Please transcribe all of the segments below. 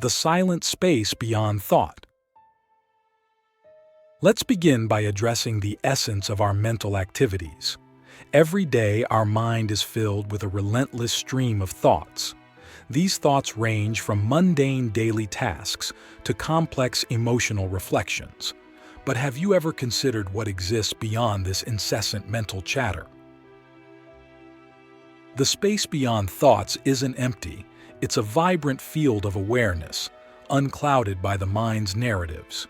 the silent space beyond thought. Let's begin by addressing the essence of our mental activities. Every day, our mind is filled with a relentless stream of thoughts. These thoughts range from mundane daily tasks to complex emotional reflections. But have you ever considered what exists beyond this incessant mental chatter? The space beyond thoughts isn't empty. It's a vibrant field of awareness, unclouded by the mind's narratives.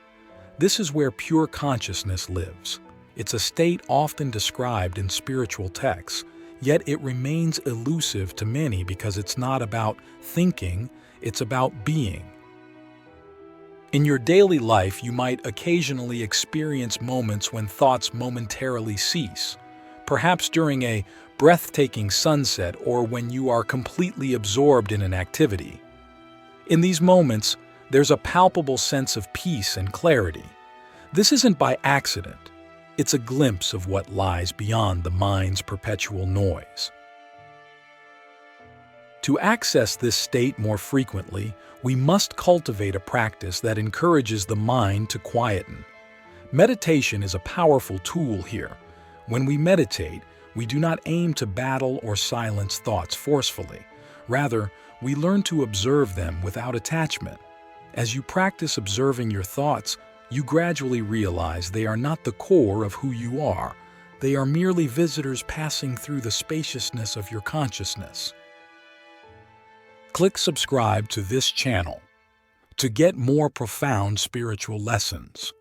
This is where pure consciousness lives. It's a state often described in spiritual texts, yet it remains elusive to many because it's not about thinking, it's about being. In your daily life, you might occasionally experience moments when thoughts momentarily cease, perhaps during a breathtaking sunset or when you are completely absorbed in an activity. In these moments, there's a palpable sense of peace and clarity. This isn't by accident. It's a glimpse of what lies beyond the mind's perpetual noise. To access this state more frequently, we must cultivate a practice that encourages the mind to quieten. Meditation is a powerful tool here. When we meditate, we do not aim to battle or silence thoughts forcefully. Rather, we learn to observe them without attachment. As you practice observing your thoughts, you gradually realize they are not the core of who you are. They are merely visitors passing through the spaciousness of your consciousness. Click subscribe to this channel to get more profound spiritual lessons.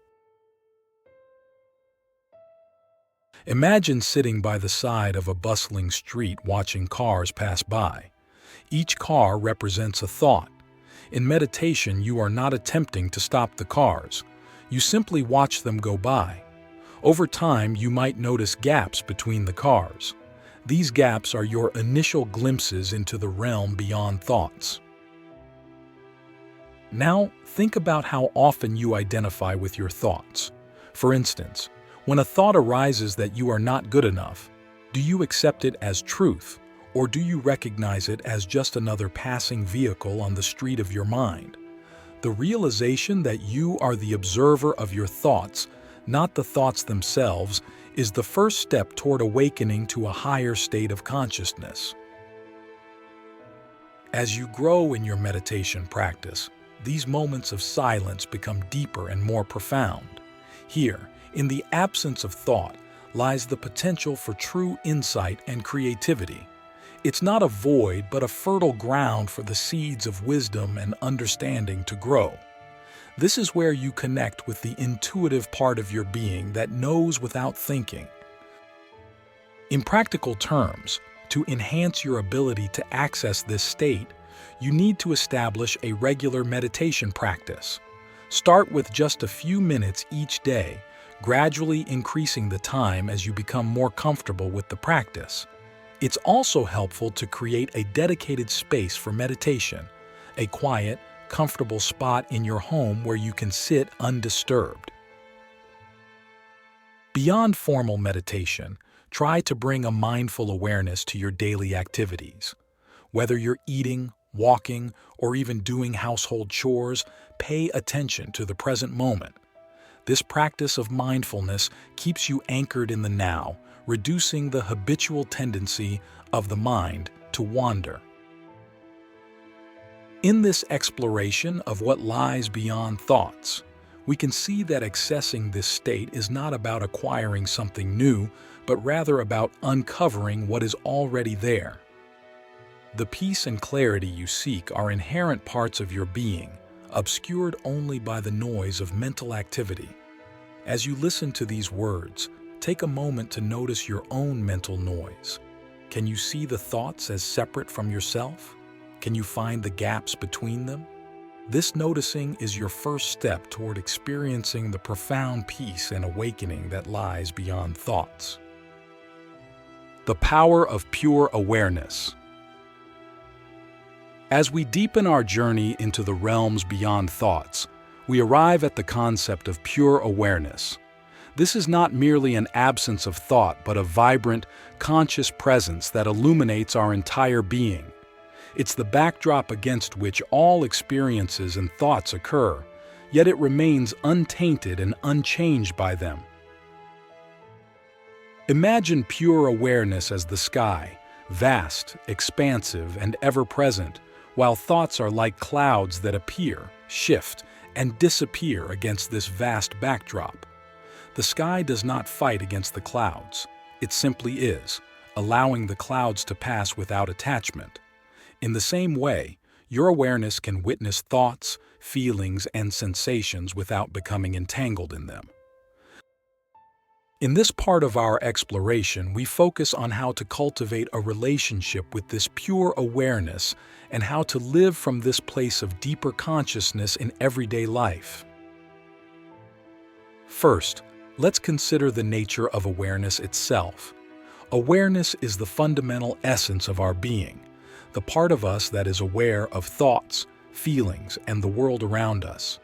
Imagine sitting by the side of a bustling street watching cars pass by. Each car represents a thought. In meditation, you are not attempting to stop the cars. You simply watch them go by. Over time, you might notice gaps between the cars. These gaps are your initial glimpses into the realm beyond thoughts. Now, think about how often you identify with your thoughts. For instance, when a thought arises that you are not good enough, do you accept it as truth, or do you recognize it as just another passing vehicle on the street of your mind? The realization that you are the observer of your thoughts, not the thoughts themselves, is the first step toward awakening to a higher state of consciousness. As you grow in your meditation practice, these moments of silence become deeper and more profound. Here, in the absence of thought, lies the potential for true insight and creativity. It's not a void, but a fertile ground for the seeds of wisdom and understanding to grow. This is where you connect with the intuitive part of your being that knows without thinking. In practical terms, to enhance your ability to access this state, you need to establish a regular meditation practice. Start with just a few minutes each day, gradually increasing the time as you become more comfortable with the practice. It's also helpful to create a dedicated space for meditation, a quiet, comfortable spot in your home where you can sit undisturbed. Beyond formal meditation, try to bring a mindful awareness to your daily activities. Whether you're eating, walking, or even doing household chores, pay attention to the present moment. This practice of mindfulness keeps you anchored in the now, reducing the habitual tendency of the mind to wander. In this exploration of what lies beyond thoughts, we can see that accessing this state is not about acquiring something new, but rather about uncovering what is already there. The peace and clarity you seek are inherent parts of your being, obscured only by the noise of mental activity. As you listen to these words, take a moment to notice your own mental noise. Can you see the thoughts as separate from yourself? Can you find the gaps between them? This noticing is your first step toward experiencing the profound peace and awakening that lies beyond thoughts. The power of pure awareness. As we deepen our journey into the realms beyond thoughts, we arrive at the concept of pure awareness. This is not merely an absence of thought, but a vibrant, conscious presence that illuminates our entire being. It's the backdrop against which all experiences and thoughts occur, yet it remains untainted and unchanged by them. Imagine pure awareness as the sky, vast, expansive, and ever-present, while thoughts are like clouds that appear, shift, and disappear against this vast backdrop. The sky does not fight against the clouds. It simply is, allowing the clouds to pass without attachment. In the same way, your awareness can witness thoughts, feelings, and sensations without becoming entangled in them. In this part of our exploration, we focus on how to cultivate a relationship with this pure awareness and how to live from this place of deeper consciousness in everyday life. First, let's consider the nature of awareness itself. Awareness is the fundamental essence of our being, the part of us that is aware of thoughts, feelings, and the world around us.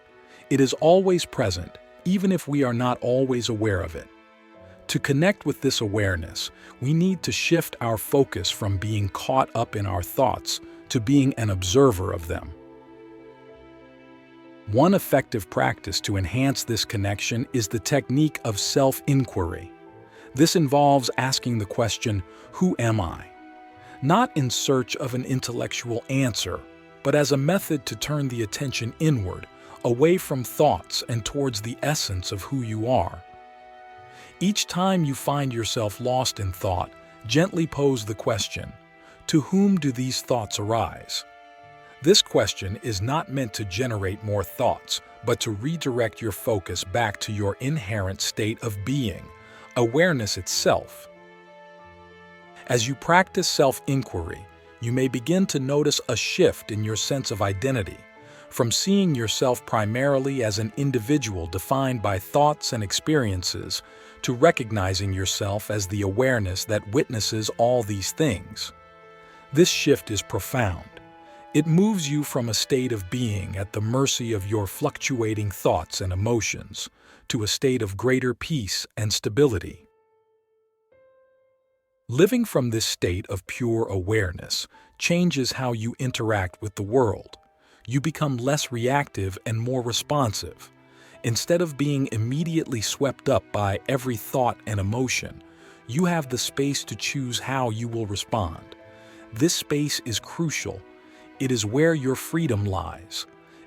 It is always present, even if we are not always aware of it. To connect with this awareness, we need to shift our focus from being caught up in our thoughts to being an observer of them. One effective practice to enhance this connection is the technique of self-inquiry. This involves asking the question, "Who am I?" Not in search of an intellectual answer, but as a method to turn the attention inward, away from thoughts and towards the essence of who you are. Each time you find yourself lost in thought, gently pose the question, "To whom do these thoughts arise?" This question is not meant to generate more thoughts, but to redirect your focus back to your inherent state of being, awareness itself. As you practice self-inquiry, you may begin to notice a shift in your sense of identity, from seeing yourself primarily as an individual defined by thoughts and experiences, to recognizing yourself as the awareness that witnesses all these things. This shift is profound. It moves you from a state of being at the mercy of your fluctuating thoughts and emotions to a state of greater peace and stability. Living from this state of pure awareness changes how you interact with the world. You become less reactive and more responsive. Instead of being immediately swept up by every thought and emotion, you have the space to choose how you will respond. This space is crucial. It is where your freedom lies.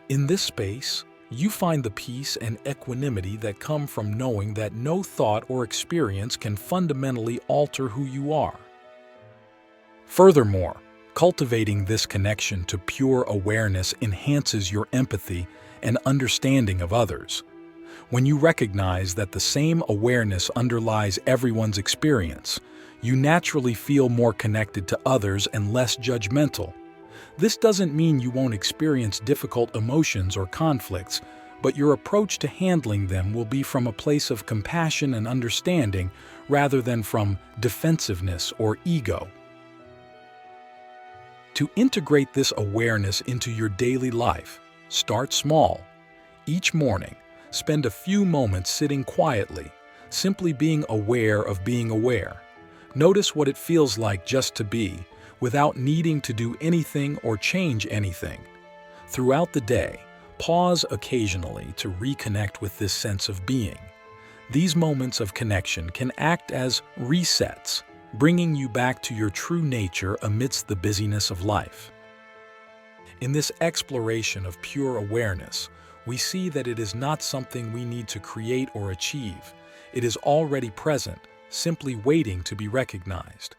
In this space, you find the peace and equanimity that come from knowing that no thought or experience can fundamentally alter who you are. Furthermore, cultivating this connection to pure awareness enhances your empathy and understanding of others. When you recognize that the same awareness underlies everyone's experience, you naturally feel more connected to others and less judgmental. This doesn't mean you won't experience difficult emotions or conflicts, but your approach to handling them will be from a place of compassion and understanding rather than from defensiveness or ego. To integrate this awareness into your daily life, start small. Each morning, spend a few moments sitting quietly, simply being aware of being aware. Notice what it feels like just to be, without needing to do anything or change anything. Throughout the day, pause occasionally to reconnect with this sense of being. These moments of connection can act as resets, bringing you back to your true nature amidst the busyness of life. In this exploration of pure awareness, we see that it is not something we need to create or achieve. It is already present, simply waiting to be recognized.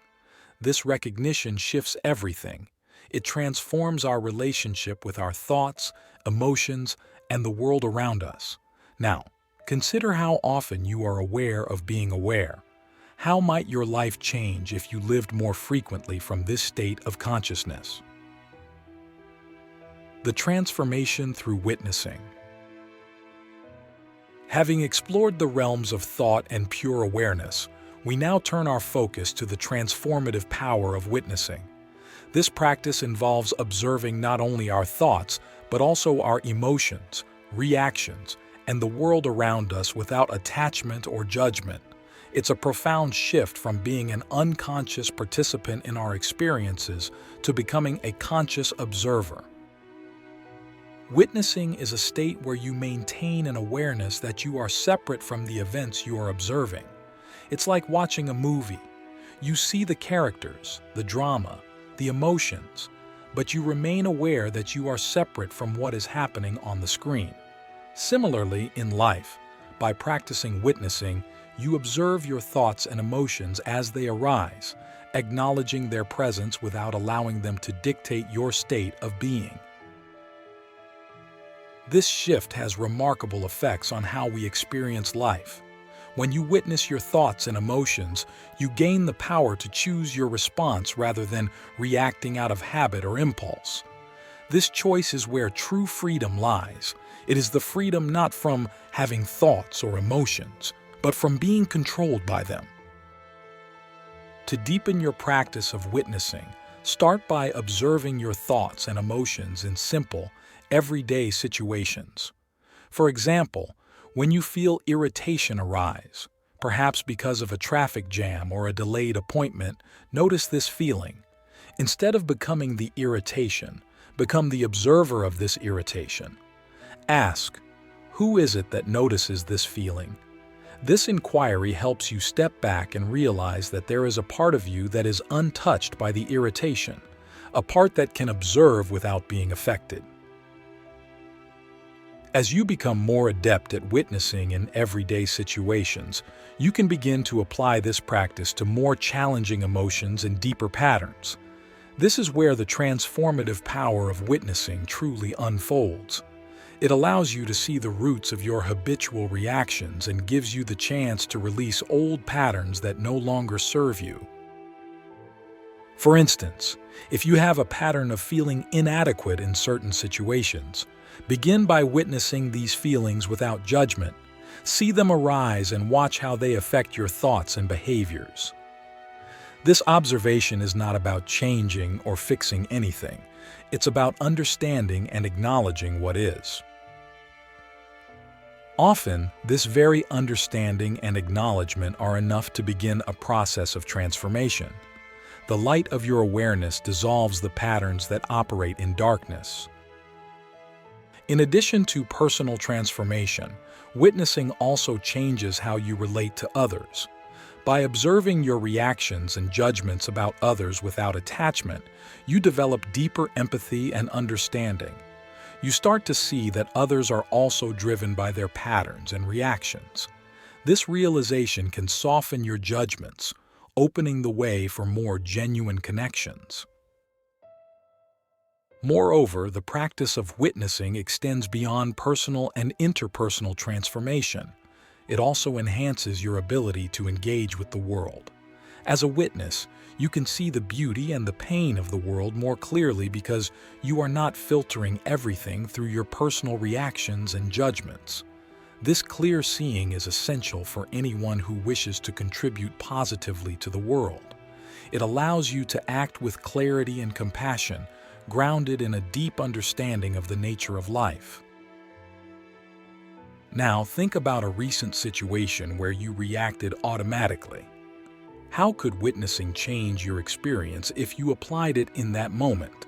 This recognition shifts everything. It transforms our relationship with our thoughts, emotions, and the world around us. Now, consider how often you are aware of being aware. How might your life change if you lived more frequently from this state of consciousness? The transformation through witnessing. Having explored the realms of thought and pure awareness, we now turn our focus to the transformative power of witnessing. This practice involves observing not only our thoughts, but also our emotions, reactions, and the world around us without attachment or judgment. It's a profound shift from being an unconscious participant in our experiences to becoming a conscious observer. Witnessing is a state where you maintain an awareness that you are separate from the events you are observing. It's like watching a movie. You see the characters, the drama, the emotions, but you remain aware that you are separate from what is happening on the screen. Similarly, in life, by practicing witnessing, you observe your thoughts and emotions as they arise, acknowledging their presence without allowing them to dictate your state of being. This shift has remarkable effects on how we experience life. When you witness your thoughts and emotions, you gain the power to choose your response rather than reacting out of habit or impulse. This choice is where true freedom lies. It is the freedom not from having thoughts or emotions, but from being controlled by them. To deepen your practice of witnessing, start by observing your thoughts and emotions in simple, everyday situations. For example, when you feel irritation arise, perhaps because of a traffic jam or a delayed appointment, notice this feeling. Instead of becoming the irritation, become the observer of this irritation. Ask, who is it that notices this feeling? This inquiry helps you step back and realize that there is a part of you that is untouched by the irritation, a part that can observe without being affected. As you become more adept at witnessing in everyday situations, you can begin to apply this practice to more challenging emotions and deeper patterns. This is where the transformative power of witnessing truly unfolds. It allows you to see the roots of your habitual reactions and gives you the chance to release old patterns that no longer serve you. For instance, if you have a pattern of feeling inadequate in certain situations, begin by witnessing these feelings without judgment. See them arise and watch how they affect your thoughts and behaviors. This observation is not about changing or fixing anything. It's about understanding and acknowledging what is. Often, this very understanding and acknowledgement are enough to begin a process of transformation. The light of your awareness dissolves the patterns that operate in darkness. In addition to personal transformation, witnessing also changes how you relate to others. By observing your reactions and judgments about others without attachment, you develop deeper empathy and understanding. You start to see that others are also driven by their patterns and reactions. This realization can soften your judgments, opening the way for more genuine connections. Moreover, the practice of witnessing extends beyond personal and interpersonal transformation. It also enhances your ability to engage with the world. As a witness, you can see the beauty and the pain of the world more clearly because you are not filtering everything through your personal reactions and judgments. This clear seeing is essential for anyone who wishes to contribute positively to the world. It allows you to act with clarity and compassion, grounded in a deep understanding of the nature of life. Now, think about a recent situation where you reacted automatically. How could witnessing change your experience if you applied it in that moment?